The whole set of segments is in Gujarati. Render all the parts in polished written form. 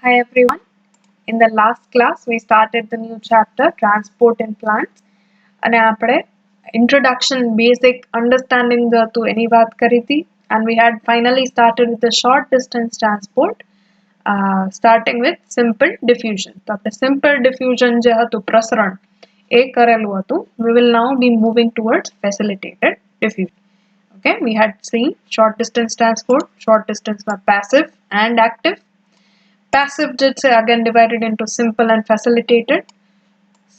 Hi everyone. In the last class, we started the new chapter, Transport in Plants. અને આપણે introduction, basic understanding the હતું એની વાત કરી હતી. And we had finally started with the short distance transport, starting with simple diffusion. તો આપણે simple diffusion જે હતું પ્રસરણ એ કરેલું હતું. We will now be moving towards facilitated diffusion. Okay, we had seen short distance transport, short distance passive and active. Passive again divided into simple and facilitated.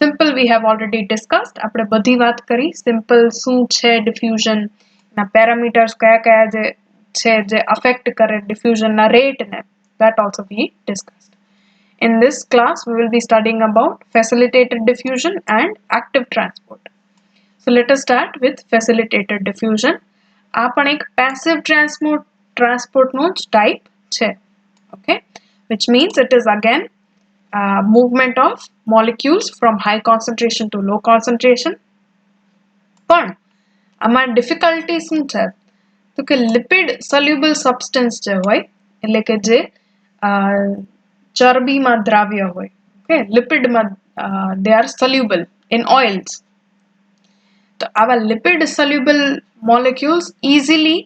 Simple we have already discussed. આપણે બધી વાત કરી. Simple શું છે diffusion ના parameters કયા છે જે affect કરે diffusion ના rate ને, that also we discussed. In this class we will be studying about facilitated diffusion and active transport. So let us start with facilitated diffusion. આ પણ એક passive transport નો જ type છે. Okay, which means it is again movement of molecules from high concentration to low concentration. પણ આમાં difficulty શું છે? તો કે lipid soluble substance જે હોય, એટલે કે જે ચરબીમાં દ્રાવ્ય હોય, okay, lipidમાં they are soluble in oils. તો આવા lipid soluble molecules easily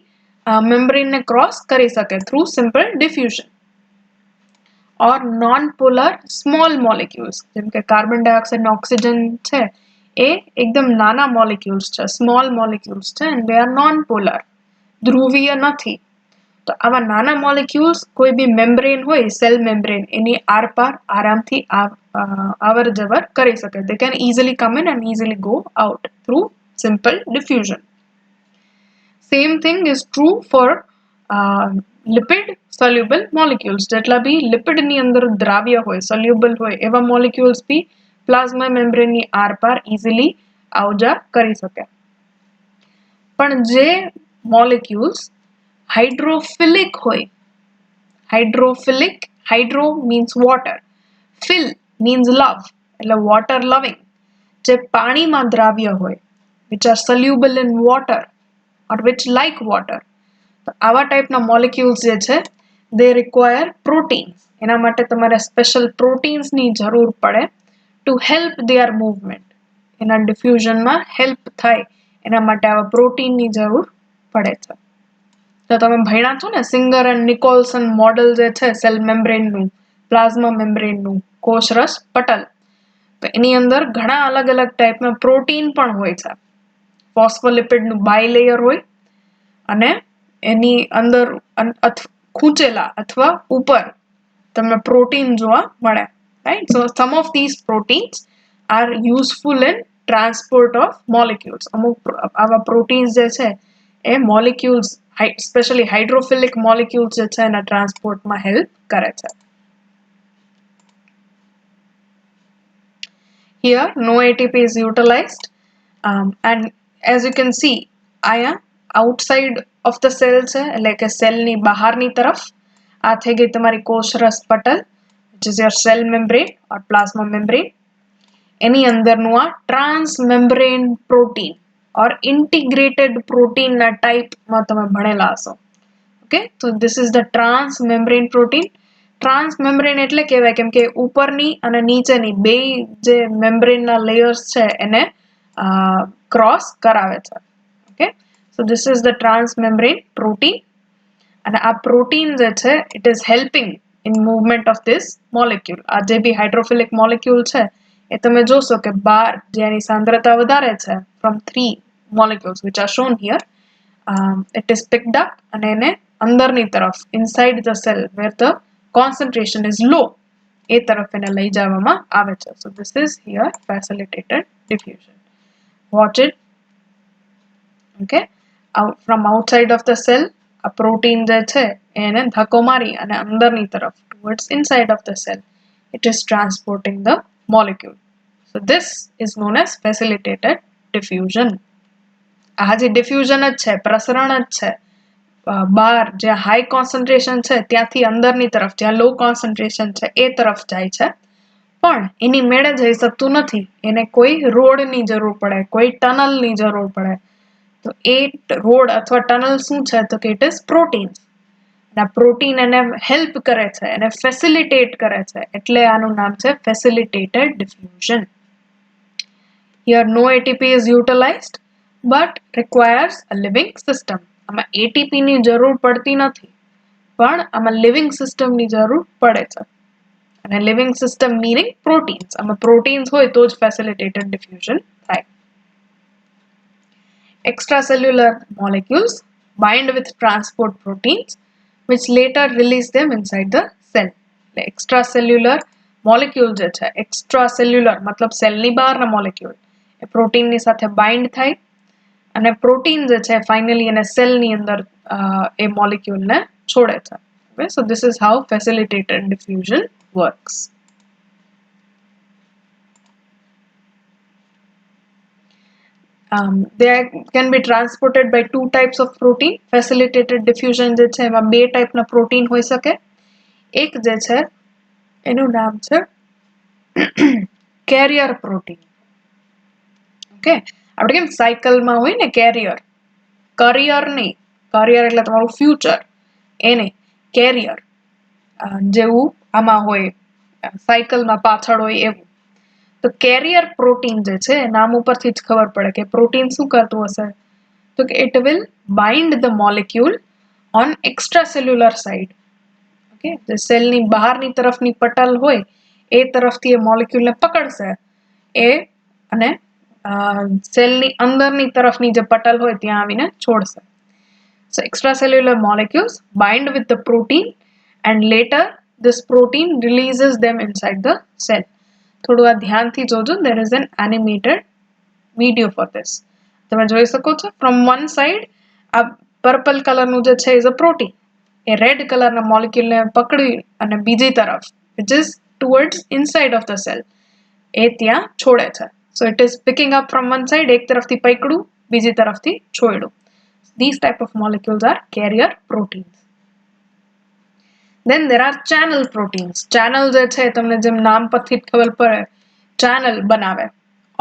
membrane ને cross કરી શકે through simple diffusion. or non-polar small molecules જેમ કે કાર્બન ડાયોક્સાઇડ અને ઓક્સિજન છે એ એકદમ નાના molecules છે, small molecules છે, and they are non-polar, ધ્રુવીય નથી. તો આવા નાના molecules કોઈ બી membrane હોય, cell membrane, એની આરપાર આરામથી આવર જવર કરી શકે. They can easily come in and easily go out through simple diffusion. Same thing is true for lipid soluble molecules. જેટલા બી lipid ની અંદર દ્રાવ્ય હોય, soluble હોય, એવા molecules બી plasma membrane ની આરપાર easily આવજા કરી શકે. પણ જે molecules hydrophilic હોય, hydro means water, fill means love, એટલે water loving, જે પાણીમાં દ્રાવ્ય હોય, which are soluble in water or which like water. તો આવા ટાઈપના molecules જે છે they require proteins. એના માટે તમારે special proteins ની જરૂર પડે to help their movement. એના diffusion માં help થાય એના માટે આવા protein ની જરૂર પડે છે. તો તમે ભણ્યા છો ને સિંગર એન્ડ નિકોલસન મોડેલ જે છે સેલ મેમ્બ્રેન નું, પ્લાઝ્મા મેમ્બ્રેન નું, કોષરસ પટલ. તો એની અંદર ઘણા અલગ અલગ ટાઈપના પ્રોટીન પણ હોય છે. ફોસ્ફોલિપિડ નું બાયલેયર હોય અને એની અંદર ખૂંચેલા અથવા ઉપર તમને પ્રોટીન જોવા મળે, right? So some of these proteins are useful in transport of molecules. અમુક આવા પ્રોટીન્સ જે છે એ molecules, especially hydrophilic molecules જે છે એના ટ્રાન્સપોર્ટમાં હેલ્પ કરે છે. Here no ATP is utilized, and as you can see અહીંયા outside of the cell છે, એટલે કે સેલની બહારની તરફ આ થઈ ગઈ તમારી કોષરસ પટલ, which is your cell membrane or plasma membrane. એની અંદરનું આ transmembrane protein or integrated protein ના ટાઈપમાં તમે ભણેલા હશો. Okay, so this is the transmembrane protein. Transmembrane એટલે કહેવાય કેમ કે ઉપરની અને નીચેની બે જે membrane ના layers છે એને cross કરાવે છે. Okay, so this is the transmembrane protein. અને આ protein જે છે it is helping in movement of this molecule. આ જે બી hydrophilic molecule છે એ તમે જોશો કે બાર જેની સાંદ્રતા વધારે છે from 3 molecules which are shown here, it is picked up અને એને અંદરની તરફ inside the cell where the concentration is low એ તરફ એને લઈ જવામાં આવે છે. So this is here facilitated diffusion. Watch it. Okay, from outside of the cell a protein જે છે એને ધક્કો મારી અને અંદરની તરફ towards inside of the cell it is transporting the molecule. So this is known as facilitated diffusion. આ જે diffusion જ છે, પ્રસરણ જ છે, બહાર જ્યાં હાઈ કોન્સન્ટ્રેશન છે ત્યાંથી અંદરની તરફ જ્યાં લો કોન્સન્ટ્રેશન છે એ તરફ જાય છે, પણ એની મેળે જઈ શકતું નથી. એને કોઈ રોડની જરૂર પડે, કોઈ ટનલની જરૂર પડે. તો એ રોડ અથવા ટનલ શું છે તો કે it is proteins. અને પ્રોટીન એને હેલ્પ કરે છે, એને ફેસિલિટેટ કરે છે, એટલે આનું નામ છે ફેસિલિટેટેડ diffusion. Here no ATP is utilized but requires a living system. આમાં ATP ની જરૂર પડતી નથી, પણ આમાં લિવિંગ સિસ્ટમની જરૂર પડે છે. અને લિવિંગ સિસ્ટમ મીનિંગ પ્રોટીન્સ. આમાં પ્રોટીન્સ હોય તો જ ફેસિલિટેટેડ ડિફ્યુઝન થાય. Extracellular molecules bind with transport proteins which later release them inside the cell. Extracellular molecule જે છે, extracellular મતલબ સેલની બહારના મોલેક્યુલ એ પ્રોટીનની સાથે બાઇન્ડ થાય અને પ્રોટીન જે છે ફાઇનલી એને સેલની અંદર એ મોલેક્યુલને છોડે છે. Okay, so this is how facilitated diffusion works. They can be transported by two types of protein. Facilitated diffusion જે છે એમાં બે ટાઈપના પ્રોટીન હોઈ શકે. એક જે છે એનું નામ છે કેરિયર પ્રોટીન. ઓકે, આપણે કેમ સાયકલમાં હોય ને કેરિયર, કરિયર નહીં, કરિયર એટલે તમારું ફ્યુચર, એ નહીં, કેરિયર જેવું આમાં હોય, સાયકલમાં પાછળ હોય એવું. તો કેરિયર પ્રોટીન જે છે નામ ઉપરથી જ ખબર પડે કે પ્રોટીન શું કરતું હશે, તો કે it will bind the molecule on extracellular side. Okay, જે સેલની બહારની તરફની પટલ હોય એ તરફથી એ મોલેક્યુલને પકડશે એ અને સેલની અંદરની તરફની જે પટલ હોય ત્યાં આવીને છોડશે. So extracellular molecules bind with the protein and later this protein releases them inside the cell. થોડું આ ધ્યાનથી જોજો. There is an animated video for this. તમે જોઈ શકો છો from one side આ પર્પલ કલરનું જે છે is a protein. A red કલરના મોલેક્યુલને પકડી અને બીજી તરફ which is towards inside of the cell એ ત્યાં છોડે છે. So it is picking up from one side, એક તરફથી પકડ્યું, બીજી તરફથી છોડ્યું. These type of molecules are carrier proteins. Then there are channel proteins. Channel જે છે તમને જેમ નામ પરથી ખબર પડે, channel બનાવે,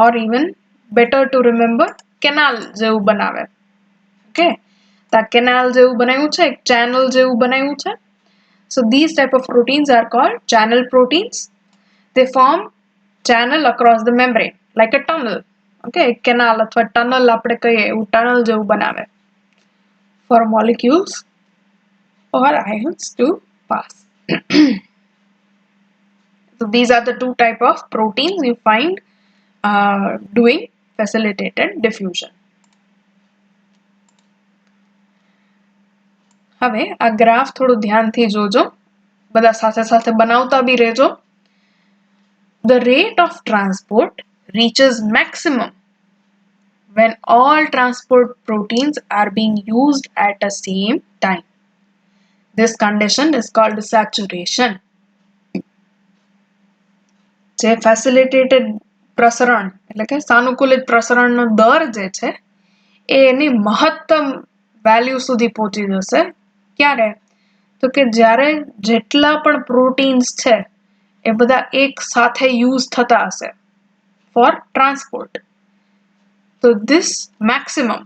or even better to remember canal જેવું બનાવે. Okay, તો આ canal જેવું બનાવ્યું છે, એક channel જેવું બનાવ્યું છે. So these type of proteins are called channel proteins. They form channel across the membrane like a tunnel. Okay, canal અથવા tunnel આપણે કહીએ એવું tunnel જેવું બનાવે for molecules or ions to pass. So these are the two type of proteins you find doing facilitated diffusion. હવે આ ગ્રાફ થોડું ધ્યાનથી જોજો, બધા સાથે સાથે બનાવતા બી રહેજો. The rate of transport reaches maximum when all transport proteins are being used at the same time. This condition is called saturation. જે facilitated પ્રસરણ એટલે કે સાનુકૂલિત પ્રસરણનો દર જે છે એ એની મહત્તમ વેલ્યુ સુધી પહોંચી જશે. ક્યારે? તો કે જ્યારે જેટલા પણ પ્રોટીન્સ છે એ બધા એક સાથે યુઝ થતા હશે for transport. So this maximum,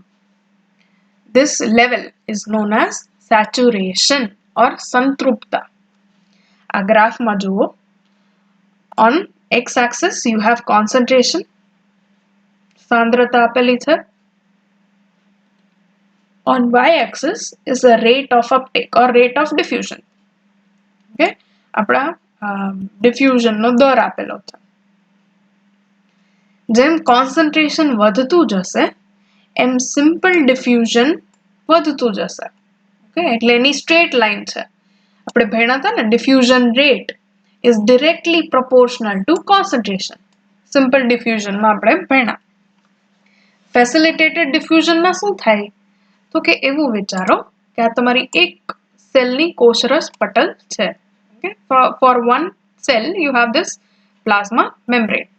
this level is known as saturation or સંતૃપ્તતા. આ ગ્રાફમાં જુઓ, on x-axis you have concentration, સાંદ્રતા આપેલી છે. On y-axis is the rate of uptake or rate of diffusion. Okay, આપણા diffusion નો દર આપેલો છે. જેમ concentration વધતું જશે એમ simple diffusion વધતું જશે. Okay, એટલે એની straight line છે. આપણે ભણ્યા હતા ને, diffusion rate is directly proportional to concentration. Simple diffusion માં આપણે ભણ્યા. Facilitated diffusion માં શું થાય? તો કે એવું વિચારો કે આ તમારી એક સેલની કોષરસ પટલ છે. Okay? For one cell you have this plasma membrane.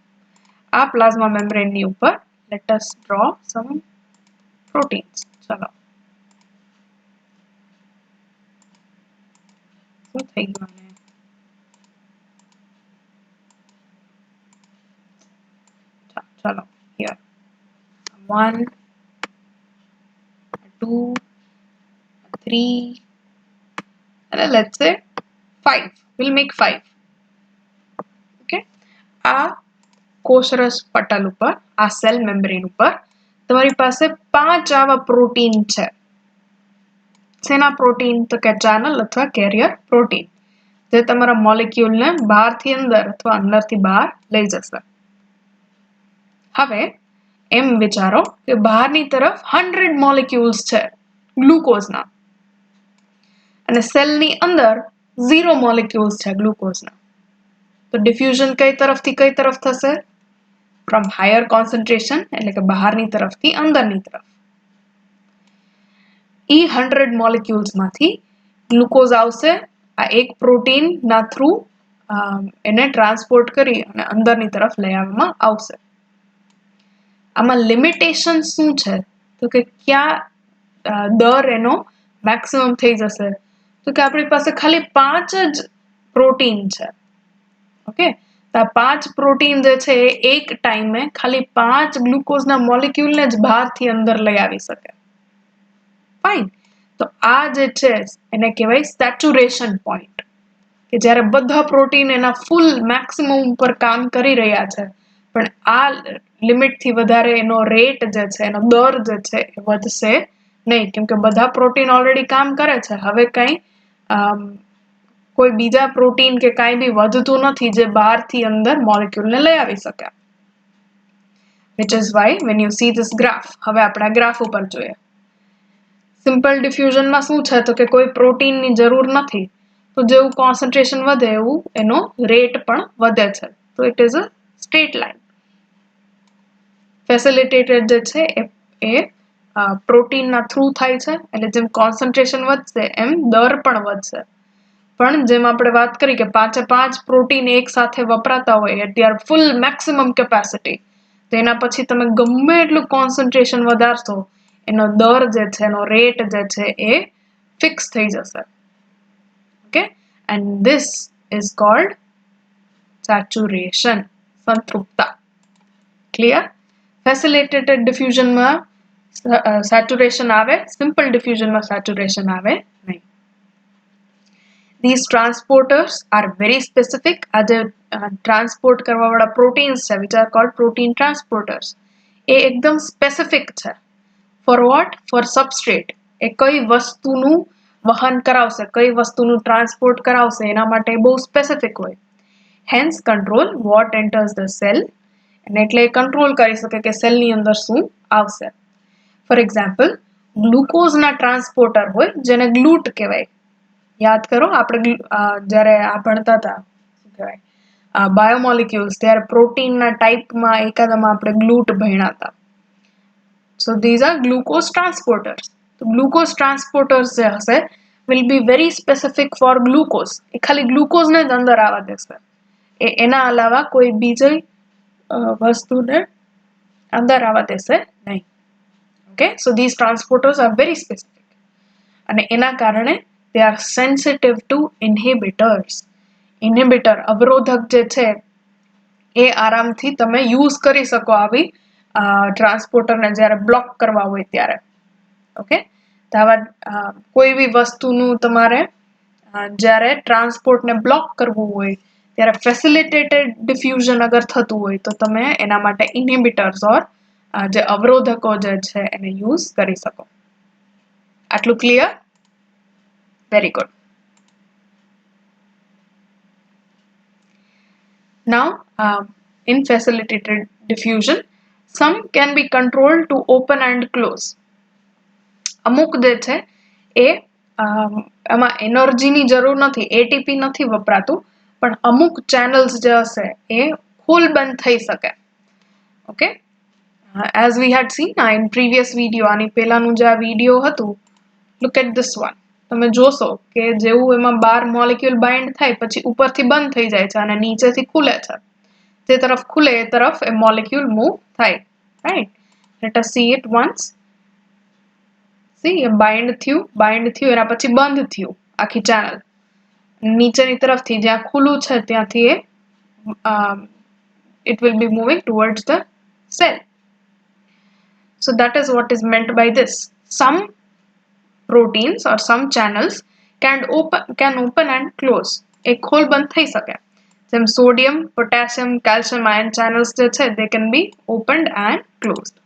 આ plasma membrane ની ઉપર let us draw some proteins. ચલો, શું થઈ ગયું ને? ચલો, here 1, 2, 3, let's say 5. We'll make 5. Okay. આ કોષરસ પટલ ઉપર, આ સેલ મેમ્બ્રેન ઉપર તમારી પાસે 5 આવા પ્રોટીન છે. શેના પ્રોટીન? તો કે ચેનલ અથવા કેરિયર પ્રોટીન, જે તમારા મોલેક્યુલને બહારથી અંદર અથવા અંદરથી બહાર લઈ જશે. હવે એમ વિચારો કે બહારની તરફ 100 મોલેક્યુલ્સ છે ગ્લુકોઝના, અને સેલની અંદર 0 મોલેક્યુલ્સ છે ગ્લુકોઝના. તો ડિફ્યુઝન કઈ તરફથી કઈ તરફ થશે? ફ્રોમ હાયર કોન્સન્ટ્રેશન, એટલે કે બહારની તરફથી અંદરની તરફ. ઈ 100 મોલેક્યુલ્સ માંથી ગ્લુકોઝ આવશે આ એક પ્રોટીન ના થ્રુ, એને ટ્રાન્સપોર્ટ કરી અને અંદરની તરફ લઈ આવવામાં આવશે. આમાં લિમિટેશન શું છે? તો કે ક્યાં દર એનો મેક્સિમમ થઈ જશે? તો કે આપણી પાસે ખાલી 5 જ પ્રોટીન છે. ઓકે, તો આ 5 પ્રોટીન જે છે એ એક ટાઈમે ખાલી 5 ગ્લુકોઝના મોલેક્યુલને જ બહારથી અંદર લઈ આવી શકે. ફાઇન. તો આ જે છે એને કહેવાય સેચ્યુરેશન પોઈન્ટ, કે જ્યારે બધા પ્રોટીન એના ફૂલ મેક્સિમમ ઉપર કામ કરી રહ્યા છે, પણ આ લિમિટથી વધારે એનો રેટ જે છે, એનો દર જે છે એ વધશે નહીં, કેમ કે બધા પ્રોટીન ઓલરેડી કામ કરે છે. હવે કંઈ કોઈ બીજા પ્રોટીન કે કાંઈ બી વધતું નથી જે બહારથી અંદર મોલેક્યુલને લઈ આવી શકે. which is why when you see this graph, હવે આપણે ગ્રાફ ઉપર જોઈએ. સિમ્પલ ડિફ્યુઝનમાં શું છે? તો કે કોઈ પ્રોટીનની જરૂર નથી, તો જેવું કોન્સન્ટ્રેશન વધે એવું એનો રેટ પણ વધે છે. તો it is a straight line. ફેસિલિટેટેડ જે છે એ પ્રોટીનના થ્રુ થાય છે, એટલે જેમ કોન્સન્ટ્રેશન વધશે એમ દર પણ વધશે. પણ જેમ આપણે વાત કરી કે 5 પ્રોટીન એક સાથે વપરાતા હોય ત્યારે ફૂલ મેક્સિમમ કેપેસિટી, તો એના પછી તમે ગમે એટલું કોન્સન્ટ્રેશન વધારશો, એનો દર જે છે, એનો રેટ જે છે એ ફિક્સ થઈ જશે. Okay, and this is called saturation, સંતૃપ્તતા. ક્લિયર? ફેસિલિટેટેડ ડિફ્યુઝનમાં સેચ્યુરેશન આવે, સિમ્પલ ડિફ્યુઝનમાં સેચ્યુરેશન આવે નહીં. These transporters are very specific. આ જે ટ્રાન્સપોર્ટ કરવાવાળા પ્રોટીન્સ છે, which are called protein transporters, એ એકદમ સ્પેસિફિક છે. For what? For substrate. એ કઈ વસ્તુનું વહન કરાવશે, કઈ વસ્તુનું ટ્રાન્સપોર્ટ કરાવશે, એના માટે બહુ સ્પેસિફિક હોય. Hence control what enters the cell, અને એટલે એ કંટ્રોલ કરી શકે કે સેલની અંદર શું આવશે. ફોર એક્ઝામ્પલ, ગ્લુકોઝના ટ્રાન્સપોર્ટર હોય જેને ગ્લુટ કહેવાય. યાદ કરો, આપણે જ્યારે આ ભણતા હતા, શું કહેવાય, બાયોમોલિક્યુલ્સ, ત્યારે પ્રોટીનના ટાઈપમાં એકાદામાં આપણે ગ્લુટ ભણ્યા હતા. So these are glucose transporters. તો ગ્લુકોઝ ટ્રાન્સપોર્ટર્સ જે હશે will be very specific for glucose. એ ખાલી ગ્લુકોઝને જ અંદર આવવા દેશે, એના અલાવા કોઈ બીજી વસ્તુને અંદર આવવા દેશે નહીં. Okay, so these transporters are very specific, અને એના કારણે they are sensitive to inhibitors. ઇન્હિબિટર, અવરોધક જે છે એ આરામથી તમે યુઝ કરી શકો આવી ટ્રાન્સપોર્ટરને જ્યારે બ્લોક કરવા હોય ત્યારે. ઓકે, તો આવા કોઈ બી વસ્તુનું તમારે જ્યારે ટ્રાન્સપોર્ટને બ્લોક કરવું હોય ત્યારે ફેસિલિટેટેડ ડિફ્યુઝન અગર થતું હોય તો તમે એના માટે ઇન્હિબિટર્સ ઓર જે અવરોધકો જે છે એને યુઝ કરી શકો. આટલું clear? Very good. Now, in facilitated diffusion, some can be controlled to open and close. અમુક જે છે એ એમાં એનર્જીની જરૂર નથી, એટીપી નથી વપરાતું, પણ અમુક ચેનલ્સ જે હશે એ ખુલ બંધ થઈ શકે. Okay, as we had seen in previous video, આની પહેલાનું જે આ વિડીયો હતું, look at this one. તમે જોશો કે જેવું એમાં 12 મોલેક્યુલ બાઇન્ડ થાય પછી ઉપરથી બંધ થઈ જાય છે અને નીચેથી ખુલે છે. જે તરફ ખુલે એ તરફ એ મોલેક્યુલ મૂવ થાય. Right? Let S C it once. C, A bind થયું, એના પછી બંધ થયું આખી ચેનલ. નીચેની તરફથી જ્યાં ખુલ્લું છે ત્યાંથી એ it will be moving towards the cell. So that is what is meant by this. Some proteins or some channels can open and close. એ ખોલ બંધ થઈ શકે. જેમ sodium, potassium, calcium ion channels જે છે they can be opened and closed.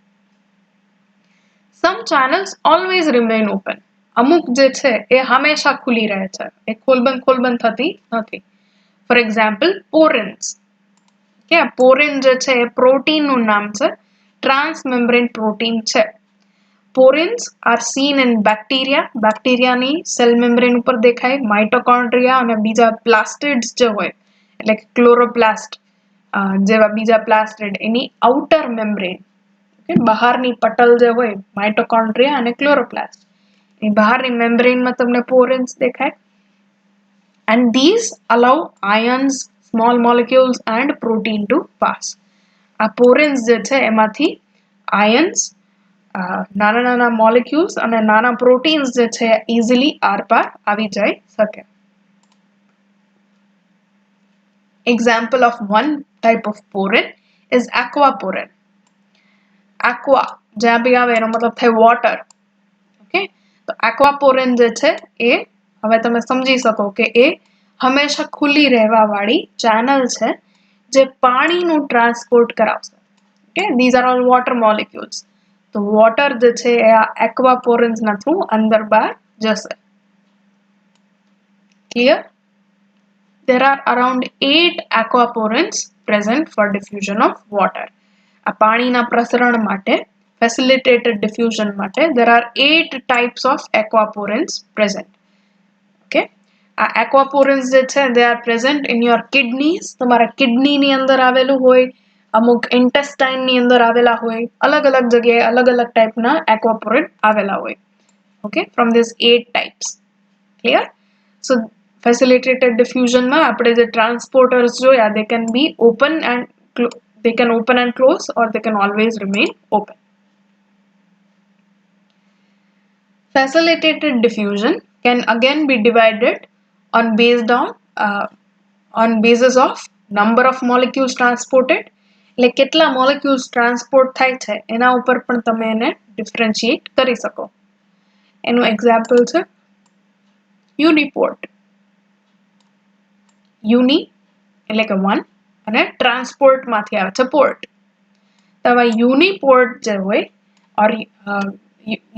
Some channels always remain open. અમુક જે છે એ હંમેશા ખુલી રહે છે. એ ખોલબંધ થતી નથી. For example, porins. કે પોરિન જે છે એ પ્રોટીન નું નામ છે. ટ્રાન્સમેમ્બ્રેન પ્રોટીન છે. Porins are seen in bacteria. બેક્ટેરિયાની સેલ મેમ્બ્રેન ઉપર દેખાય. માઇટોકોન્ડ્રિયા અને બીજા પ્લાસ્ટિડ્સ જે હોય એટલે કે ક્લોરોપ્લાસ્ટ જેવા બીજા પ્લાસ્ટિડ એની આઉટર મેમ્બ્રેન બહારની પટલ જે હોય માઇટોકોન્ડ્રિયા અને ક્લોરોપ્લાસ્ટ એ બહારની મેમ્બ્રેનમાં તમને પોરિન્સ દેખાય. And these allow ions, small molecules and protein to pass. આ પોરિન્સ જે છે એમાંથી આયન્સ નાના મોલેક્યુલ્સ અને નાના પ્રોટીન્સ જે છે ઇઝીલી આરપાર આવી જઈ શકે. Example of one type of porin is aquaporin. Aqua જ્યાં બી આવે એનો મતલબ થાય water. ઓકે, તો aquaporin જે છે એ હવે તમે સમજી શકો કે એ હંમેશા ખુલ્લી રહેવા વાળી ચેનલ છે જે પાણીનું ટ્રાન્સપોર્ટ કરાવશે. Okay, these are all water molecules. તો વોટર જે છે એ આ એક્વાપોરિન્સ ના થ્રુ અંદર બહાર જશે. Clear? There are around 8 aquaporins present for diffusion of water. આ પાણીના પ્રસરણ માટે facilitated diffusion માટે there are 8 types of aquaporins present. Okay, આ aquaporins જે છે they are present in your kidneys. તમારા કિડની ની અંદર આવેલું હોય, અમુક ઇન્ટેસ્ટાઇન ની અંદર આવેલા હોય, અલગ અલગ જગ્યાએ અલગ અલગ ટાઈપના aquaporin આવેલા હોય. Okay, from these 8 types. Clear? So facilitated diffusion માં આપણે જે ટ્રાન્સપોર્ટર્સ જોયા they can be open and close or they can always remain open. Facilitated diffusion can again be divided on basis of number of molecules transported. એટલે કેટલા મોલેક્યુલ્સ ટ્રાન્સપોર્ટ થાય છે એના ઉપર પણ તમે એને ડિફરન્શિએટ કરી શકો. એનું એક્ઝામ્પલ છે યુનિપોર્ટ. યુની એટલે કે 1 અને ટ્રાન્સપોર્ટ માંથી આવે છે પોર્ટ. તો હવે યુનિપોર્ટ જે હોય ઓર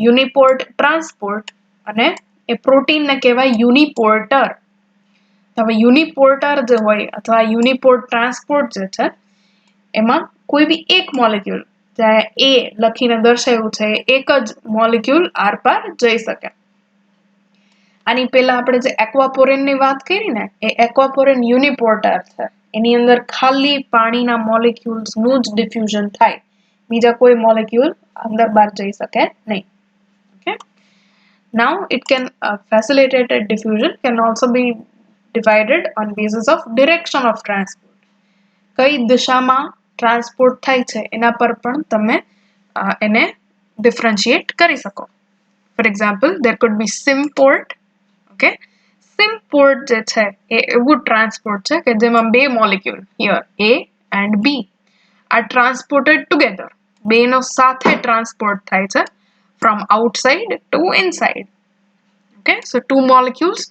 યુનિપોર્ટ ટ્રાન્સપોર્ટ અને એ પ્રોટીનને કહેવાય યુનિપોર્ટર. તો હવે યુનિપોર્ટર જે હોય અથવા યુનિપોર્ટ ટ્રાન્સપોર્ટ જે છે એમાં કોઈ બી એક મોલેક્યુલ જ્યાં એ લખીને દર્શાવ્યું છે એક જ મોલેક્યુલ આરપાર જઈ શકે. આની પહેલા આપણે જે એક્વાપોરિન ની વાત કરી ને એ એક્વાપોરિન યુનિપોર્ટર છે. એની અંદર ખાલી પાણીના મોલેક્યુલ્સ નું જ ડિફ્યુઝન થાય, બીજા કોઈ મોલેક્યુલ અંદર બહાર જઈ શકે નહીં. Okay, now it can facilitated diffusion can also be divided on basis of direction of transport. કઈ દિશામાં ટ્રાન્સપોર્ટ થાય છે એના પર પણ તમે એને ડિફરન્શિએટ કરી શકો. For example there could be symport. Okay, symport જે છે એ એવું ટ્રાન્સપોર્ટ છે કે જેમાં બે molecule here A and B are transported together. બેનો સાથે ટ્રાન્સપોર્ટ થાય છે from outside to inside. Okay, so two molecules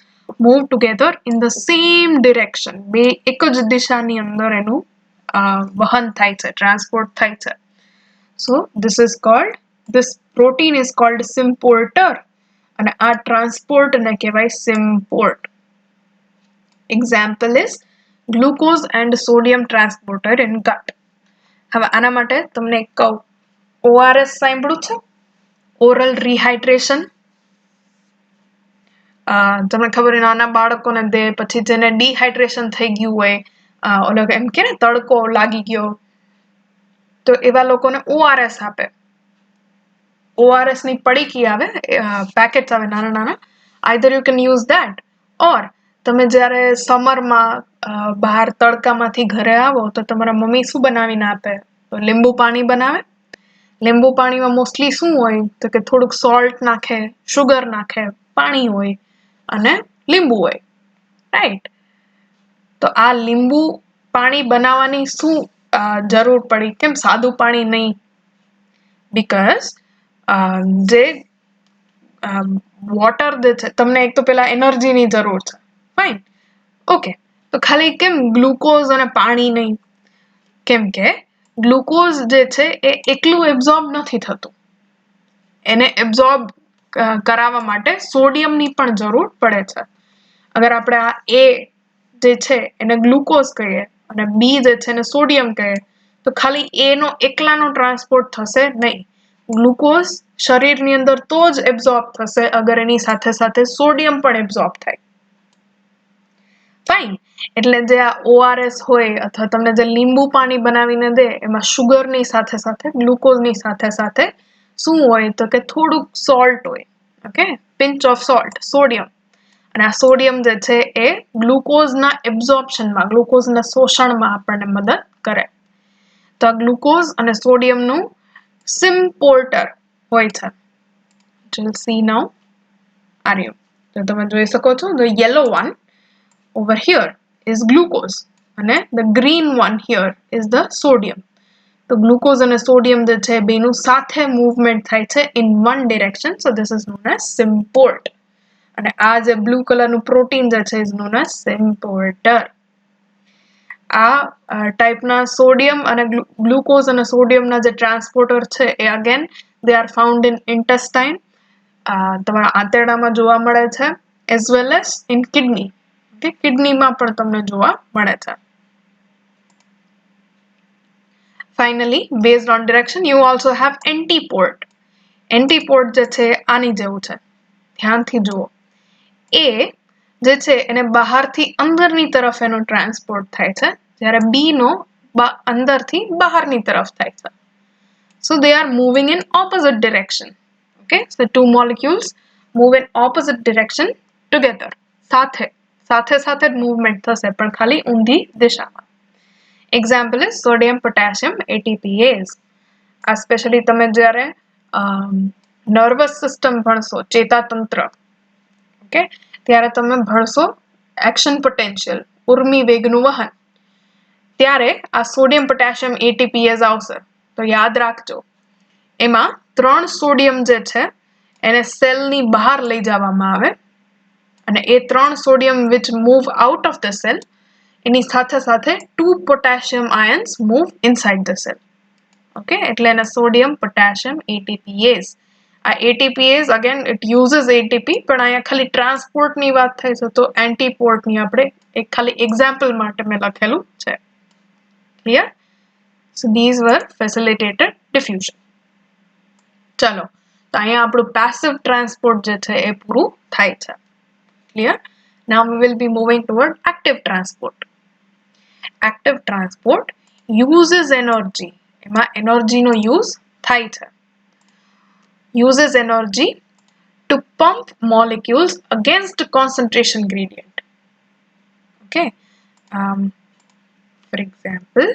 move together in the same direction. બે એક જ દિશાની અંદર એનું વહન થાય છે, ટ્રાન્સપોર્ટ થાય છે. So this protein is called symporter અને આ ટ્રાન્સપોર્ટ ને કહેવાય symport. Example is glucose and sodium transporter in gut. હવે આના માટે તમને એક કહું, ORS સાંભળ્યું છે? Oral rehydration. તમને ખબર નાના બાળકોને દે, પછી જેને ડિહાઇડ્રેશન થઈ ગયું હોય, ઓલો એમ કે ને તડકો લાગી ગયો, તો એવા લોકોને ORS આપે. ORS ની પડીકી આવે, પેકેટ્સ આવે નાના. Either you can use that or તમે જ્યારે સમરમાં બહાર તડકામાંથી ઘરે આવો તો તમારા મમ્મી શું બનાવીને આપે? તો લીંબુ પાણી બનાવે. લીંબુ પાણીમાં મોસ્ટલી શું હોય તો કે થોડુંક સોલ્ટ નાખે, શુગર નાખે, પાણી હોય અને લીંબુ હોય, રાઈટ? તો આ લીંબુ પાણી બનાવવાની શું જરૂર પડી? કેમ સાદું પાણી નહીં? બીકોઝ જે વોટર જે છે તમને એક તો પેલા એનર્જીની જરૂર છે, ફાઇન, ઓકે, તો ખાલી કેમ ગ્લુકોઝ અને પાણી નહીં? કેમ કે ગ્લુકોઝ જે છે એ એકલું એબ્ઝોર્બ નથી થતું, એને એબ્ઝોર્બ કરાવવા માટે સોડિયમની પણ જરૂર પડે છે. અગર આપણે આ એ જે છે એને ગ્લુકોઝ કહીએ અને બી જે છે એને સોડિયમ કહીએ તો ખાલી એનો એકલાનો ટ્રાન્સપોર્ટ થશે નહીં. ગ્લુકોઝ શરીરની અંદર તો જ એબ્ઝોર્બ થશે અગર એની સાથે સાથે સોડિયમ પણ એબ્ઝોર્બ થાય. ફાઇન, એટલે જે આ ORS હોય અથવા તમને જે લીંબુ પાણી બનાવીને દે એમાં શુગરની સાથે સાથે ગ્લુકોઝની સાથે સાથે શું હોય તો કે થોડુંક સોલ્ટ હોય, okay, pinch of salt, sodium. અને આ સોડિયમ જે છે એ ગ્લુકોઝના એબ્ઝોર્પ્શનમાં, ગ્લુકોઝના શોષણમાં આપણને મદદ કરે. તો આ ગ્લુકોઝ અને સોડિયમનું સિમ્પોર્ટર હોય છે. You'll see now. Are you? તો તમે જોઈ શકો છો, the yellow one over here is glucose and the green one here is the sodium. તો ગ્લુકોઝ અને સોડિયમ જે છે બેનું સાથે મૂવમેન્ટ થાય છે in one direction, so this is known as symport. અને આ જે બ્લુ કલરનું પ્રોટીન જે છે is known as sympporter. આ ટાઈપના સોડિયમ અને ગ્લુકોઝ અને સોડિયમના જે ટ્રાન્સપોર્ટર છે એ again they are found in intestine, તમારા આંતરડામાં જોવા મળે છે, as well as in kidney. Okay, કિડનીમાં પણ તમને જોવા મળે છે. Finally, based on direction, you also have antiport. Antiport જે છે આની જેવું છે, ધ્યાનથી જુઓ. એ જે છે એને બહારથી અંદરની તરફ એનો ટ્રાન્સપોર્ટ થાય છે, જ્યારે બી નો અંદરથી બહારની તરફ થાય છે. So they are moving in opposite direction. Okay, so two molecules move in opposite direction together. સાથે movement થશે પણ ખાલી ઊંધી દિશામાં. Example is sodium potassium ATPase. Especially તમે જ્યારે નર્વસ સિસ્ટમ ભણશો, ચેતાતંત્ર, ઓકે, ત્યારે તમે ભણશો એક્શન પોટેન્શિયલ, ઉર્મી વેગનું વહન, ત્યારે આ સોડિયમ પોટેશિયમ ATPase આવશે. તો યાદ રાખજો, એમાં 3 સોડિયમ જે છે એને સેલની બહાર લઈ જવામાં આવે અને એ 3 sodium which move out of the cell, એની સાથે સાથે 2 potassium ions move inside the cell. Okay, એટલે એને સોડિયમ પોટેશિયમ ATPase. આ ATPase again it uses ATP, પણ અહીંયા ખાલી ટ્રાન્સપોર્ટની વાત થઈ છે તો એન્ટીપોર્ટની આપણે એક ખાલી એક્ઝામ્પલ માટે મેં લખેલું છે. Clear? So these were facilitated diffusion. ચલો, તો અહીંયા આપણું પેસિવ ટ્રાન્સપોર્ટ જે છે એ પૂરું થાય છે. Clear? Now we will be moving toward active transport. Active transport uses energy. એમાં એનર્જીનો યુઝ થાય છે. Uses energy to pump molecules against concentration gradient. Okay. For example,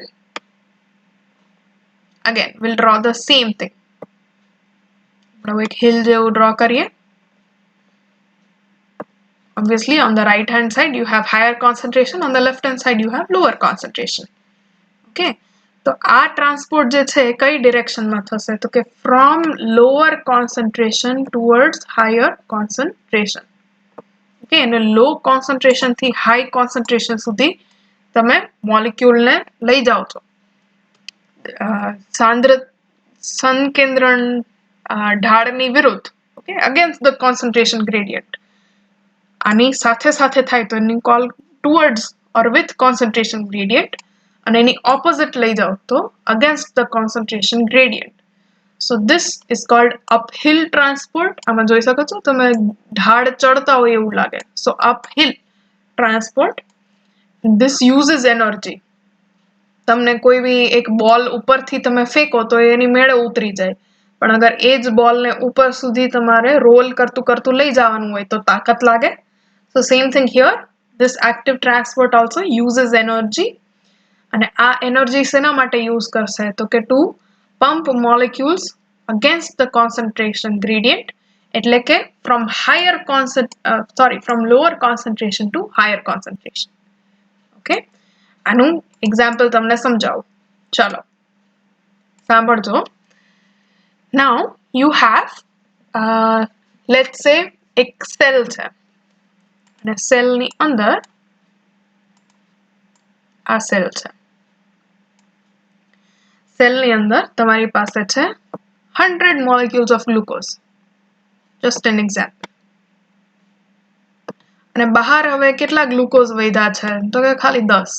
again we'll draw the same thing. આપણે એક hill જેવું draw કરીએ. Obviously on the right hand side you have higher concentration, on the left hand side you have lower concentration. Okay, તો આ ટ્રાન્સપોર્ટ જે છે કઈ ડિરેક્શનમાં થશે તો કે from lower concentration towards higher concentration. Okay, અને low concentration થી high concentration સુધી તમે મોલેક્યુલને લઈ જાઓ છો. સંકેન્દ્રણ ઢાળની વિરુદ્ધ, okay, against the concentration gradient. આની સાથે સાથે થાય તો એની call towards or with concentration gradient, અને એની opposite લઈ જાઓ તો against the concentration gradient. So this is called uphill transport. આમાં જોઈ શકો છો તમે ઢાળ ચડતા હોય એવું લાગે. So uphill transport, this uses energy. તમને કોઈ બી એક બોલ ઉપરથી તમે ફેંકો તો એની મેળે ઉતરી જાય, પણ અગર એ જ બોલને ઉપર સુધી તમારે રોલ કરતું કરતું લઈ જવાનું હોય તો તાકાત લાગે. So same thing here, this active transport also uses energy. અને આ એનર્જી શેના માટે યુઝ કરશે તો કે to pump molecules against the concentration gradient, એટલે કે from lower concentration to higher concentration. Okay, આનું એક્ઝામ્પલ તમને સમજાવું. ચલો સાંભળજો. Now you have લેટ્સ સે એક સેલ છે અને સેલની અંદર આ સેલ છે. સેલની અંદર તમારી પાસે છે 100 molecules of glucose, just an example. અને બહાર હવે કેટલા ગ્લુકોઝ વધ્યા છે તો કે ખાલી 10.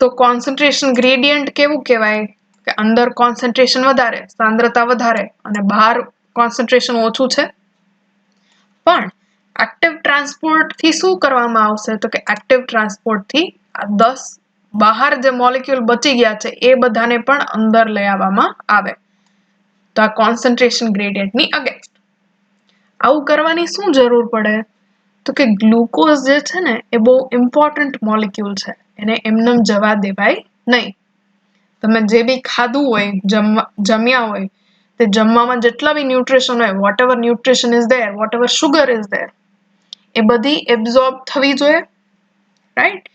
તો કોન્સન્ટ્રેશન ગ્રેડિયન્ટ કેવું કહેવાય કે અંદર કોન્સન્ટ્રેશન વધારે, સાંદ્રતા વધારે અને બહાર કોન્સન્ટ્રેશન ઓછું છે. પણ એક્ટિવ ટ્રાન્સપોર્ટ થી શું કરવામાં આવશે તો કે એક્ટિવ ટ્રાન્સપોર્ટ થી આ 10 બહાર જે મોલેક્યુલ બચી ગયા છે એ બધાને પણ અંદર લઈ આવવામાં આવે. તો આ કોન્સન્ટ્રેશન ગ્રેડિયન્ટની અગેન્સ્ટ. આવું કરવાની શું જરૂર પડે તો કે ગ્લુકોઝ જે છે ને એ બહુ ઇમ્પોર્ટન્ટ મોલેક્યુલ છે, એને એમને જવા દેવાય નહીં. તમે જે બી ખાધું હોય, જમ્યા હોય, તે જમવામાં જેટલા બી ન્યુટ્રિશન હોય, whatever nutrition is there, whatever sugar is there, એ બધી એબ્ઝોર્બ થવી જોઈએ, રાઈટ?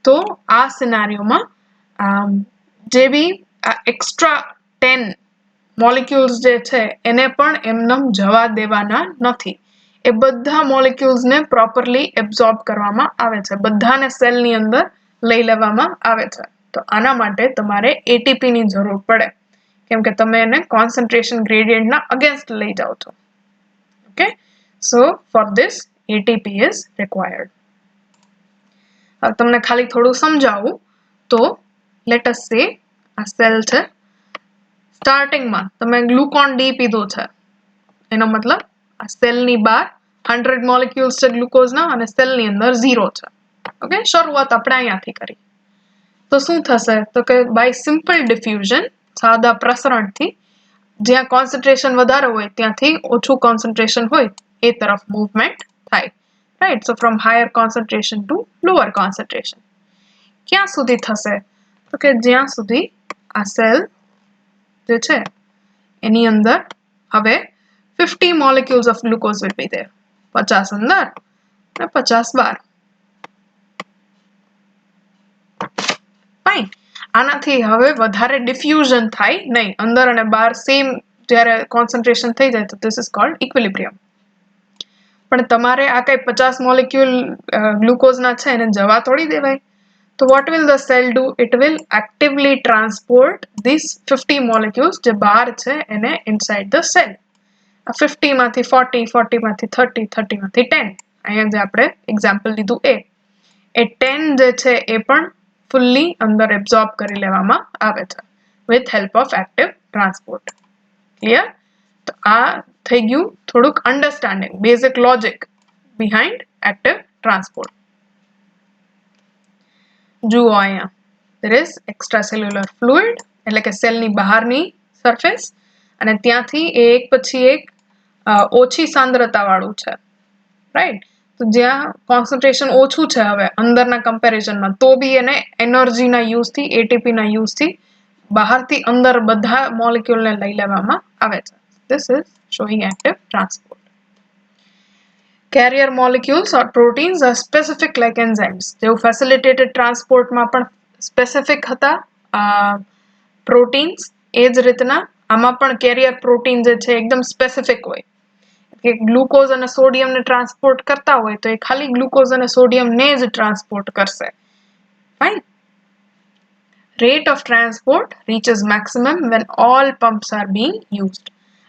તો આ સિનારીઓમાં જે બી આ એક્સ્ટ્રા 10 મોલેક્યુલ્સ જે છે એને પણ એમને જવા દેવાના નથી. એ બધા મોલેક્યુલ્સને પ્રોપરલી એબ્ઝોર્બ કરવામાં આવે છે, બધાને સેલની અંદર લઈ લેવામાં આવે છે. તો આના માટે તમારે એટીપી ની જરૂર પડે, કેમ કે તમે એને કોન્સન્ટ્રેશન ગ્રેડિયન્ટના અગેન્સ્ટ લઈ જાઓ છો. Okay, so for this ATP is required. હવે તમને ખાલી થોડું સમજાવું તો લેટ અસ સે આ સેલ છે. સ્ટાર્ટિંગમાં તમે ગ્લુકોન ડી પીધું છે, એનો મતલબ આ સેલની બહાર 100 મોલેક્યુલ્સ છે ગ્લુકોઝના અને સેલની અંદર 0 છે. ઓકે, શરૂઆત આપણે અહીંયાથી કરી. તો શું થશે તો કે બાય સિમ્પલ ડિફ્યુઝન, સાદા પ્રસરણથી, જ્યાં કોન્સન્ટ્રેશન વધારે હોય ત્યાંથી ઓછું કોન્સન્ટ્રેશન હોય એ તરફ મૂવમેન્ટ થાય, right? So from higher concentration to lower concentration. ક્યાં સુધી થશે તો કે જ્યાં સુધી આ સેલ જે છે એની અંદર હવે 50 molecules of glucose will be there. 50 અંદર અને 50 બહાર. ફાઇન. આનાથી હવે વધારે ડિફ્યુઝન થાય નહીં, અંદર અને બહાર સેમ જ્યારે કોન્સન્ટ્રેશન થઈ જાય તો ધીસ ઇઝ કોલ્ડ ઇક્વિલિબ્રિયમ. પણ તમારે આ કઈ 50 મોલેક્યુલ ગ્લુકોઝના છે એને જવા થોડી દેવાય. તો what will the cell do? It will actively transport these 50 molecules જે બહાર છે એને inside the cell. 50 માંથી 40, 40 માંથી 30, 30 માંથી 10. અહીંયા જે આપણે એક્ઝામ્પલ લીધું એ 10 જે છે એ પણ ફુલ્લી અંદર એબ્ઝોર્બ કરી લેવામાં આવે છે with help of active transport. Clear? તો આ થઈ ગયું થોડુંક understanding, basic logic behind active transport. જુઓ અહીંયા there is extracellular fluid એટલે કે સેલની બહારની સરફેસ, અને ત્યાંથી એક પછી એક ઓછી સાંદ્રતા વાળું છે, રાઈટ? તો જ્યાં કોન્સન્ટ્રેશન ઓછું છે હવે અંદરના કમ્પેરિઝનમાં, તો બી એને એનર્જીના યુઝથી, એટીપીના યુઝથી બહારથી અંદર બધા મોલેક્યુલને લઈ લેવામાં આવે છે. This is showing active transport. Carrier molecules or proteins are specific like enzymes. જેવું facilitated transportમાં પણ સ્પેસિફિક હતા પ્રોટીન્સ, એ જ રીતના આમાં પણ કેરિયર પ્રોટીન જે છે એકદમ સ્પેસિફિક હોય. કે ગ્લુકોઝ અને સોડિયમને ટ્રાન્સપોર્ટ કરતા હોય તો એ ખાલી ગ્લુકોઝ અને સોડિયમને જ ટ્રાન્સપોર્ટ કરશે. Fine. Rate of transport reaches maximum when all pumps are being used.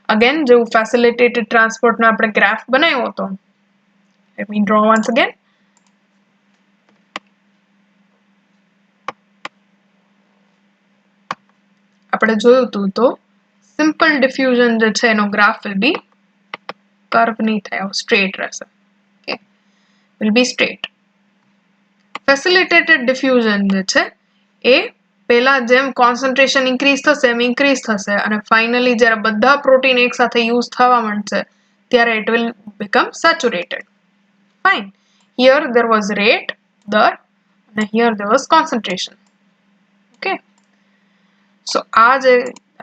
Again, જેવું facilitated transportનો આપણે ગ્રાફ બનાવ્યો હતો. Let me draw once again. આપણે જોયું હતું તો સિમ્પલ ડિફ્યુઝન જે છે એનો ગ્રાફ will be કર્વ નહીં થાય, સ્ટ્રેટ રહેશે. Okay, will be straight. ફેસિલિટેટેડ diffusion જે છે એ પહેલા જેમ કોન્સન્ટ્રેશન ઇન્ક્રીઝ થશે એમ ઇન્ક્રીઝ થશે અને ફાઇનલી જ્યારે બધા પ્રોટીન એકસાથે યુઝ થવા માંડશે ત્યારે it will become saturated. Fine. Here there was rate, દર, and here there was concentration. Okay. So આ જે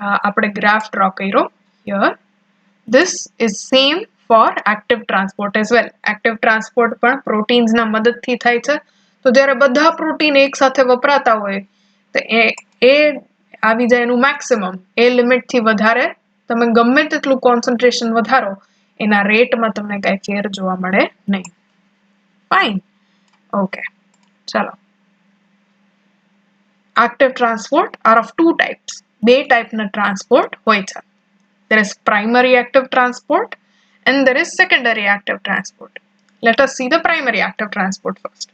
આપણે ગ્રાફ ડ્રો કર્યો here, this is same for active transport as well. Active transport પણ પ્રોટીન્સના મદદથી થાય છે. તો જ્યારે બધા પ્રોટીન એકસાથે વપરાતા હોય તો એ આવી જાય એનું મેક્સિમમ, એ લિમિટથી વધારે તમે ગમે તેટલું કોન્સન્ટ્રેશન વધારો એના રેટમાં તમને કઈ ફેર જોવા મળે નહીં. ફાઇન. ઓકે, ચાલો. Active transport are of two types. બે ટાઈપના ટ્રાન્સપોર્ટ હોય છે. There is primary active transport and there is secondary active transport. Let us see the primary active transport first.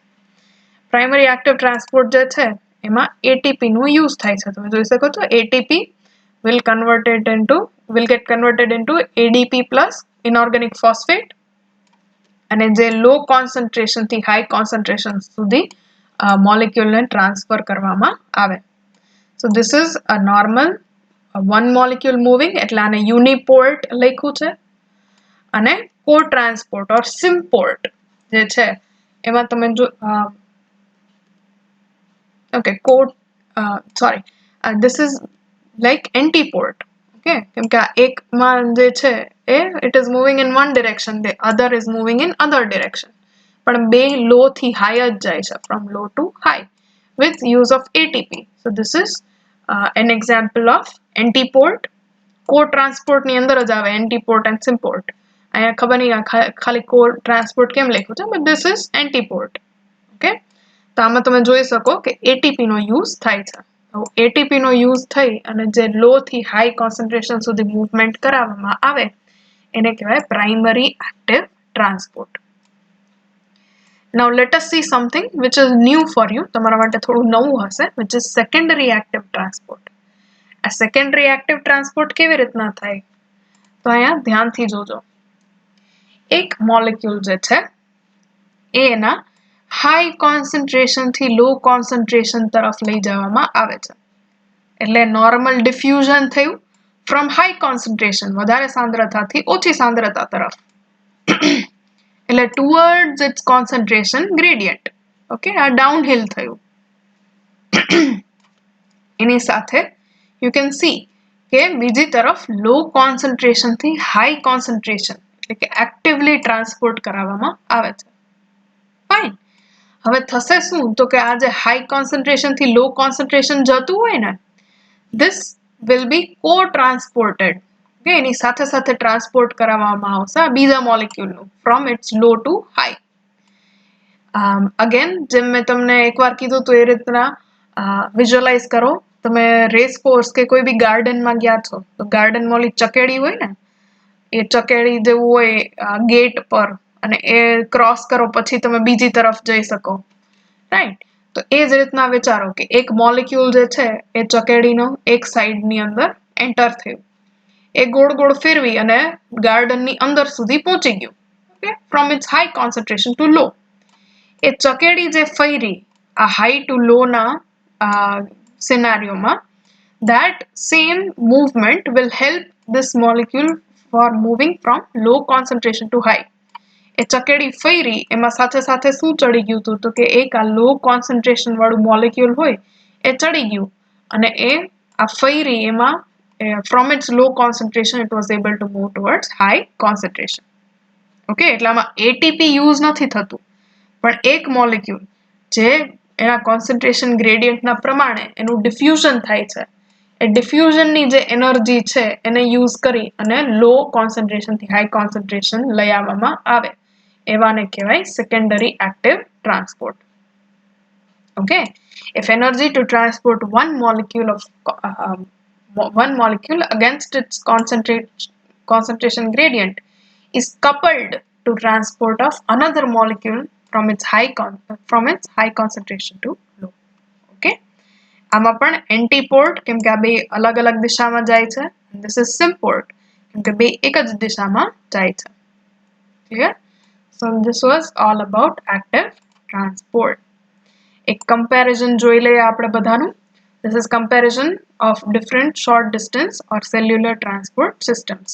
Primary active transport જે છે એમાં ATP નું યુઝ થાય છે. તમે જોઈ શકો છો ATP will get converted into ADP plus inorganic phosphate અને જે લો કોન્સન્ટ્રેશન થી હાઈ કોન્સન્ટ્રેશન સુધી મોલેક્યુલ ને ટ્રાન્સફર કરવામાં આવે. So this is a normal one molecule moving એટલે આને યુનિપોર્ટ લખ્યું છે. અને co-transport or symport જે છે એમાં તમે જો this is like antiport. Okay, કેમ કે આ એકમાં જે છે it is moving in one direction, the other is moving in other direction. પણ બે low થી high જ જાય છે, from low to high with use of ATP. So this is an example of antiport. Co-transport ની અંદર જ આવે antiport and symport. અહીંયા ખબર નહીં ખાલી co-transport કેમ લખ્યું છે, but this is antiport. Okay, તો આમાં તમે જોઈ શકો કે ATP નો યુઝ થાય છે. ATP નો યુઝ થઈ અને જે લો થી હાઈ કોન્સન્ટ્રેશન સુધી મૂવમેન્ટ કરાવવામાં આવે એને કહેવાય primary active transport. Now let us see something which is new for you. તમારા માટે થોડું નવું હશે, which is secondary active transport. આ secondary active transport કેવી રીતના થાય તો અહીંયા ધ્યાનથી જોજો. એક મોલેક્યુલ જે છે એ એના હાઈ કોન્સન્ટ્રેશન થી લો કોન્સન્ટ્રેશન તરફ લઈ જવામાં આવે છે. એટલે નોર્મલ ડિફ્યુઝન થયું ફ્રોમ હાઈ કોન્સન્ટ્રેશન વધારે સાંદ્રતાથી ઓછી સાંદ્રતા તરફ, એટલે towards its concentration gradient. Okay, આ ડાઉનહિલ થયું. એની સાથે યુ કેન સી કે બીજી તરફ લો કોન્સન્ટ્રેશન થી હાઈ કોન્સન્ટ્રેશન એટલે કે એક્ટિવલી ટ્રાન્સપોર્ટ કરાવવામાં આવે છે. ફાઇન. હવે થશે શું તો કે આ જે હાઈ કોન્સન્ટ્રેશન થી લો કોન્સન્ટ્રેશન જતું હોય ને, this will be co-transported. Okay, એની સાથે સાથે ટ્રાન્સપોર્ટ કરાવવામાં આવશે આ બીજા મોલેક્યુલનું from its low to high. Again જેમ મેં તમને એકવાર કીધું તો એ રીતના વિઝ્યુઅલાઇઝ કરો. તમે રેસ કોર્સ કે કોઈ બી ગાર્ડનમાં ગયા છો તો ગાર્ડનમાં ઓલી ચકેડી હોય ને, એ ચકેડી જેવું હોય ગેટ પર, અને એ ક્રોસ કરો પછી તમે બીજી તરફ જઈ શકો. રાઈટ, તો એ જ રીતના વિચારો કે એક મોલેક્યુલ જે છે એ ચકેડીનો એક સાઈડની અંદર એન્ટર થયું, એ ગોળ ગોળ ફેરવી અને ગાર્ડનની અંદર સુધી પહોંચી ગયું. Okay, from its high concentration to low. એ ચકેડી જે ફરી આ હાઈ ટુ લો ના સિનારીઓમાં, that same movement will help this molecule for moving from low concentration to high. એ ચકેડી ફરી એમાં સાથે સાથે શું ચડી ગયું હતું તો કે એક આ લો કોન્સન્ટ્રેશન વાળું મોલેક્યુલ હોય એ ચડી ગયું અને એ આ ફરી એમાં from its low concentration it was able to move towards high concentration. Okay, એટલે આમાં ATP યુઝ નથી થતું, પણ એક મોલેક્યુલ જે એના કોન્સન્ટ્રેશન ગ્રેડિયન્ટના પ્રમાણે એનું ડિફ્યુઝન થાય છે, એ ડિફ્યુઝનની જે એનર્જી છે એને યુઝ કરી અને લો કોન્સન્ટ્રેશનથી હાઈ કોન્સન્ટ્રેશન લઈ આવવામાં આવે, એવાને કહેવાય secondary active transport. Okay, if energy to transport one molecule against its concentration gradient is coupled to transport of another molecule from its high concentration to low. Okay, આમાં પણ antiport કેમ કે આ બે અલગ અલગ દિશામાં જાય છે, this is symport કેમ કે બે એક જ દિશામાં જાય છે. Clear? So this was all about active transport. એક comparison જોઈ લઈએ આપણે બધાનું. This is comparison of different short distance or cellular transport systems.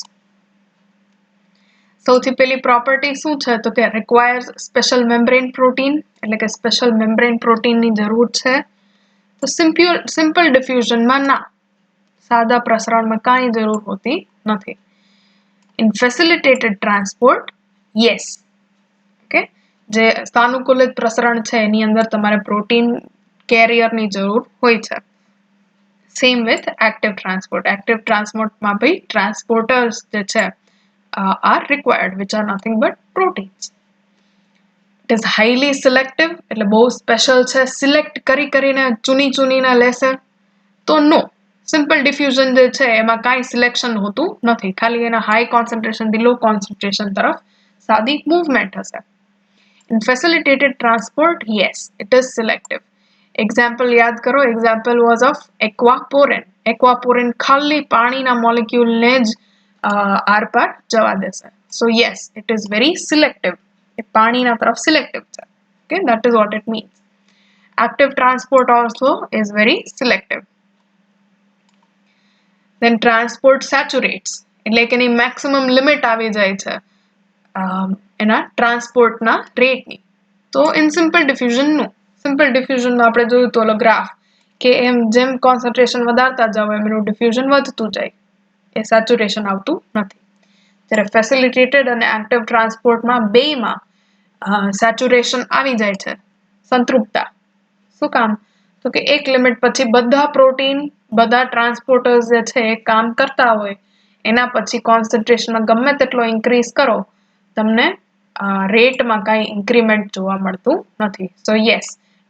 સૌથી પહેલી પ્રોપર્ટી શું છે તો કે requires special membrane protein, એટલે કે સ્પેશિયલ મેમ્બ્રેન પ્રોટીનની જરૂર છે. તો સિમ્પલ ડિફ્યુઝનમાં ના, સાદા પ્રસરણમાં કાંઈ જરૂર હોતી નથી. In facilitated transport, yes. Okay, જે સાનુકૂલિત પ્રસરણ છે એની અંદર તમારે પ્રોટીન કેરિયરની જરૂર હોય છે. Same with active transport. Active ટ્રાન્સપોર્ટમાં ભાઈ ટ્રાન્સપોર્ટર્સ જે છે are required, which are nothing but proteins. It is highly selective, એટલે બહુ સ્પેશિયલ છે. સિલેક્ટ કરીને ચૂનીને લેશે તો નો. સિમ્પલ ડિફ્યુઝન જે છે એમાં કાંઈ સિલેક્શન હોતું નથી, ખાલી એના હાઈ કોન્સન્ટ્રેશનથી લો કોન્સન્ટ્રેશન તરફ સાદી મૂવમેન્ટ હશે. In facilitated transport, yes, it is selective. Example યાદ કરો, example was of aquaporin. Aquaporin ખાલી પાણીના મોલેક્યુલને જ આરપાર જવા દેશે. So yes, it is very selective. એ પાણીના તરફ selective છે. Okay, that is what it means. Active transport also is very selective. Then transport saturates, એટલે કે એની maximum limit આવી જાય છે એના ટ્રાન્સપોર્ટના રેટની. તો ઇન સિમ્પલ ડિફ્યુઝનનું, સિમ્પલ ડિફ્યુઝનમાં આપણે જોયું તો ઓલો ગ્રાફ કે એમ જેમ કોન્સન્ટ્રેશન વધારતા જાવ એમ એનું ડિફ્યુઝન વધતું જાય, એ સેચ્યુરેશન આવતું નથી. જ્યારે ફેસિલિટેટેડ અને એક્ટિવ ટ્રાન્સપોર્ટમાં બેયમાં સેચ્યુરેશન આવી જાય છે, સંતૃપ્તતા. શું કામ? તો કે એક લિમિટ પછી બધા પ્રોટીન, બધા ટ્રાન્સપોર્ટર્સ જે છે એ કામ કરતા હોય, એના પછી કોન્સન્ટ્રેશનમાં ગમે તેટલો ઇન્ક્રીઝ કરો, તમને રેટમાં કાંઈ ઇન્ક્રીમેન્ટ જોવા મળતું નથી. સો યસ,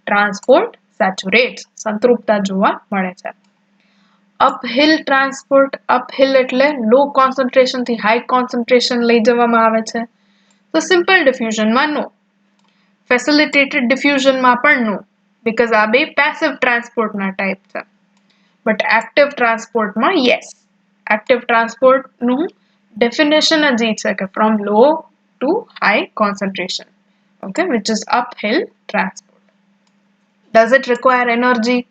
ટ્રાન્સપોર્ટ સેચ્યુરેટ્સ, સંતૃપ્તતા જોવા મળે છે. અપહિલ ટ્રાન્સપોર્ટ, અપહિલ એટલે લો કોન્સન્ટ્રેશનથી હાઈ કોન્સન્ટ્રેશન લઈ જવામાં આવે છે. તો સિમ્પલ ડિફ્યુઝનમાં નો, ફેસિલિટેટેડ ડિફ્યુઝનમાં પણ નો, because આ બે પેસિવ ટ્રાન્સપોર્ટના ટાઈપ છે. બટ એક્ટિવ ટ્રાન્સપોર્ટમાં યસ. એક્ટિવ ટ્રાન્સપોર્ટનું ડેફિનેશન જ છે કે from low to high concentration, okay, which is uphill transport. Does it require energy?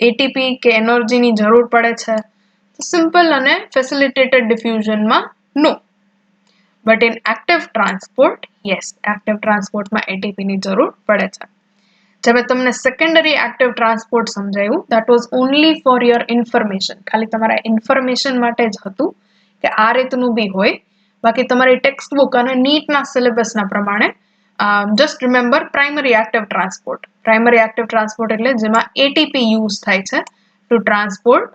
ATP કે એનર્જીની જરૂર પડે છે? તો સિમ્પલ અને ફેસિલિટેટેડ ડિફ્યુઝનમાં no. But in active transport yes, active ટ્રાન્સપોર્ટમાં એટીપીની જરૂર પડે છે. જે મેં તમને સેકન્ડરી એક્ટિવ ટ્રાન્સપોર્ટ સમજાયું, that was only for your information, ખાલી તમારા ઇન્ફોર્મેશન માટે જ હતું કે આ રીતનું બી હોય. બાકી તમારી ટેક્સ્ટ બુક અને નીટના સિલેબસના પ્રમાણે just remember primary active transport. Primary active transport એટલે જેમાં એટીપી યુઝ થાય છે ટુ ટ્રાન્સપોર્ટ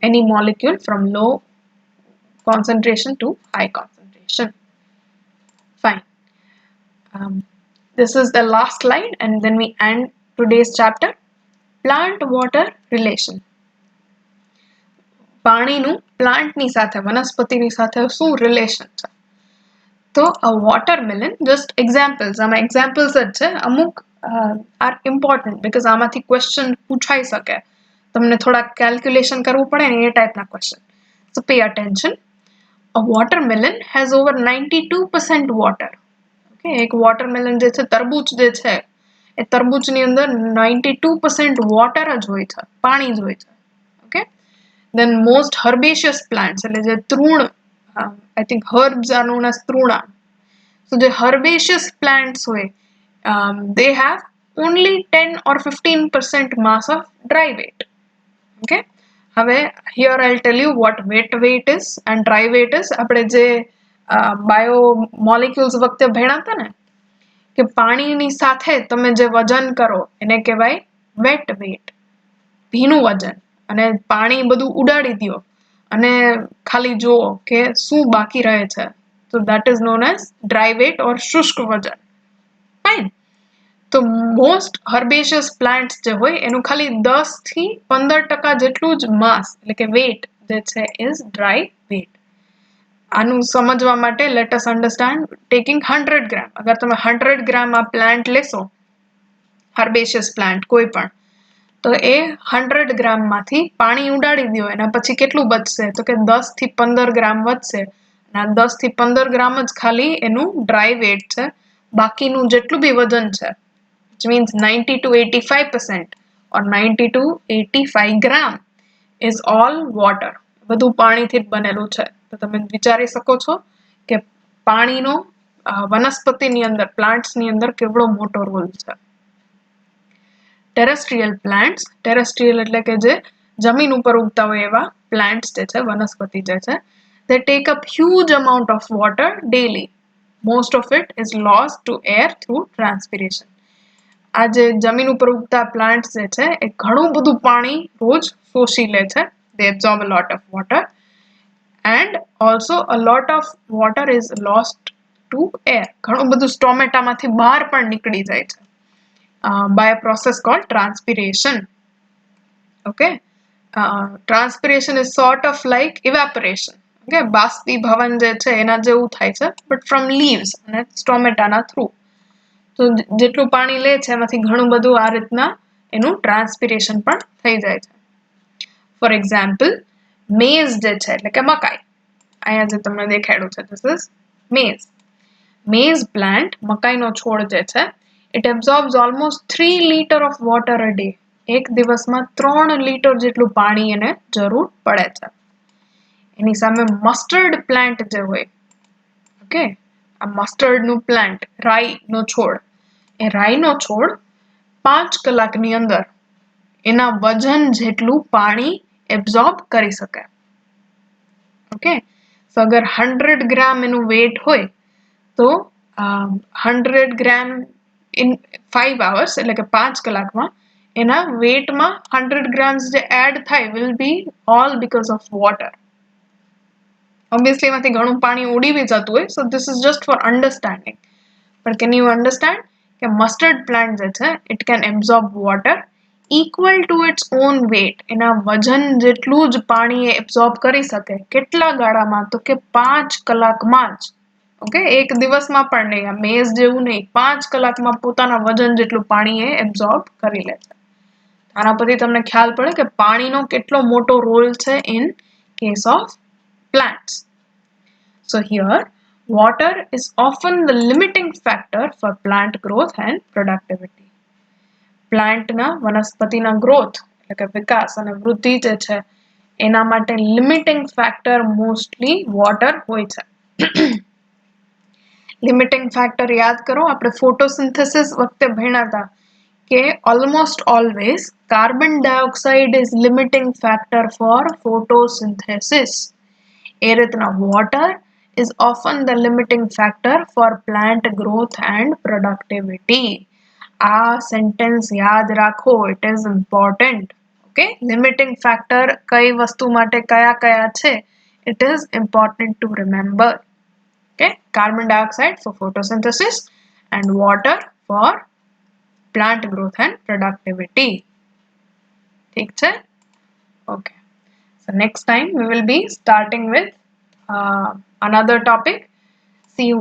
એની molecule from low concentration to high concentration. Fine. This is the last slide and then we end today's chapter. Plant-water relation. પાણીનું પ્લાન્ટની સાથે, વનસ્પતિની સાથે શું રિલેશન છે? તો a watermelon, just examples, આમાં examples જ છે, અમુક are important because આમાંથી question પૂછાઈ શકે, તમને થોડા calculation કરવું પડે ને એ ટાઈપના question. So pay attention. A watermelon has over 92% water. એક વોટરમેલન જે છે, તરબૂચ જે છે, એ તરબૂચની અંદર 92% વોટર જ હોય છે, પાણી જ હોય છે. Okay. Then most herbaceous plants, એટલે જે તૃણ, I think herbs are known as તૃણા. સો જે હર્બેશિયસ પ્લાન્ટ્સ હોય, they have only 10 or 15% mass of dry weight. Okay. હવે here I tell you what weight is and dry weight is. આપણે જે બાયો મોલિક્યુલ્સ વખતે ભણ્યા ને કે પાણીની સાથે તમે જે વજન કરો એને કહેવાય વેટ વેટ, ભીનું વજન, અને પાણી બધું ઉડાડી દો અને ખાલી જુઓ કે શું બાકી રહે છે, તો that is known as dry weight or શુષ્ક વજન. ફાઇન. તો મોસ્ટ હર્બેશિયસ પ્લાન્ટ્સ જે હોય એનું ખાલી 10 થી 15% જેટલું જ માસ, એટલે કે વેટ જે છે ઇઝ ડ્રાય વેટ. આનું સમજવા માટે લેટ અસ અન્ડરસ્ટેન્ડ ટેકિંગ 100 ગ્રામ. અગર તમે 100 ગ્રામ આ પ્લાન્ટ લેશો, હર્બેશિયસ પ્લાન્ટ કોઈ પણ, તો એ 100 ગ્રામમાંથી પાણી ઉડાડી દો, એના પછી કેટલું બચશે? તો કે 10 થી 15 ગ્રામ વધશે. અને 10 થી 15 ગ્રામ જ ખાલી એનું ડ્રાય વેટ છે. બાકીનું જેટલું બી વજન છે, which means 90 to 85% or 90 to 85 gram is all water. બધું પાણીથી જ બનેલું છે. તો તમે વિચારી શકો છો કે પાણીનો વનસ્પતિની અંદર, પ્લાન્ટ્સની અંદર કેવડો મોટો રોલ છે. ટેરેસ્ટ્રીયલ પ્લાન્ટ્સ, ટેરેસ્ટ્રીયલ એટલે કે જે જમીન ઉપર ઉગતા હોય એવા પ્લાન્ટ્સ જે છે, વનસ્પતિ જે છે, they take up huge amount of water daily. Most of it is lost to air through transpiration. આ જે જમીન ઉપર ઉગતા પ્લાન્ટ્સ જે છે એ ઘણું બધું પાણી રોજ શોષી લે છે. They absorb a lot of water and also a lot of water is lost to air. ઘણું બધું સ્ટોમેટામાંથી બહાર પણ નીકળી જાય છે by a process called transpiration. Okay, transpiration is sort of like evaporation. Okay, બાષ્પીભવન જે છે એના જેવું થાય છે but from leaves અને સ્ટોમેટાના through. તો જેટલું પાણી લે છે એમાંથી ઘણું બધું આ રીતના એનું ટ્રાન્સપિરેશન પણ થઈ જાય છે. ફોર એક્ઝામ્પલ મેઝ જે છે એટલે કે મકાઈ, અહીંયા જે તમને દેખાડ્યું છે this is maize. Maize plant, મકાઈનો છોડ જે છે, it absorbs almost 3 liter of water a day. એક દિવસમાં 3 લીટર જેટલું પાણી એને જરૂર પડે છે. એની સામે મસ્ટર્ડ પ્લાન્ટ જે હોય, ઓકે, આ મસ્ટર્ડનું પ્લાન્ટ, રાઈનો છોડ, એ રાઈનો છોડ 5 કલાકની અંદર એના વજન જેટલું પાણી એબ્ઝોર્બ કરી શકે. ઓકે, તો અગર 100 ગ્રામ એનું વેટ હોય તો 100 ગ્રામ in 5 hours એટલે કે 5 કલાકમાં એના વેટમાં 100 grams જે એડ થાય will be all because of water. Obviously એમાંથી ઘણું પાણી ઉડી બી જતું હોય, so this is just for understanding. But can you understand કે mustard plant જે છે it can absorb water equal to its own weight. એના વજન જેટલું જ પાણી એ absorb કરી શકે. કેટલા ગાળામાં? તો કે 5 કલાકમાં જ. ઓકે, એક દિવસમાં પણ નહીં, આ મેઝ જેવું નહીં, 5 કલાકમાં પોતાના વજન જેટલું પાણી એ એબ્ઝોર્બ કરી લે છે. આના પરથી તમને ખ્યાલ પડે કે પાણીનો કેટલો મોટો રોલ છે in case of plants. So here water is often the limiting factor for plant growth and productivity. પ્લાન્ટના વનસ્પતિના ગ્રોથ એટલે કે વિકાસ અને વૃદ્ધિ જે છે એના માટે લિમિટિંગ ફેક્ટર મોસ્ટલી વોટર હોય છે. લિમિટિંગ ફેક્ટર યાદ કરો, આપણે ફોટોસિન્થેસિસ વખતે ભણ્યા હતા કે almost always carbon dioxide is limiting factor for photosynthesis. એ રીતના water is often the limiting factor for plant growth and productivity. આ સેન્ટેન્સ યાદ રાખો, it is important. Okay, limiting factor કઈ વસ્તુ માટે કયા કયા છે, it is important to remember. Okay, carbon dioxide for photosynthesis and water for plant growth and productivity. ठीक है? Okay, so next time we will be starting with another topic. See you.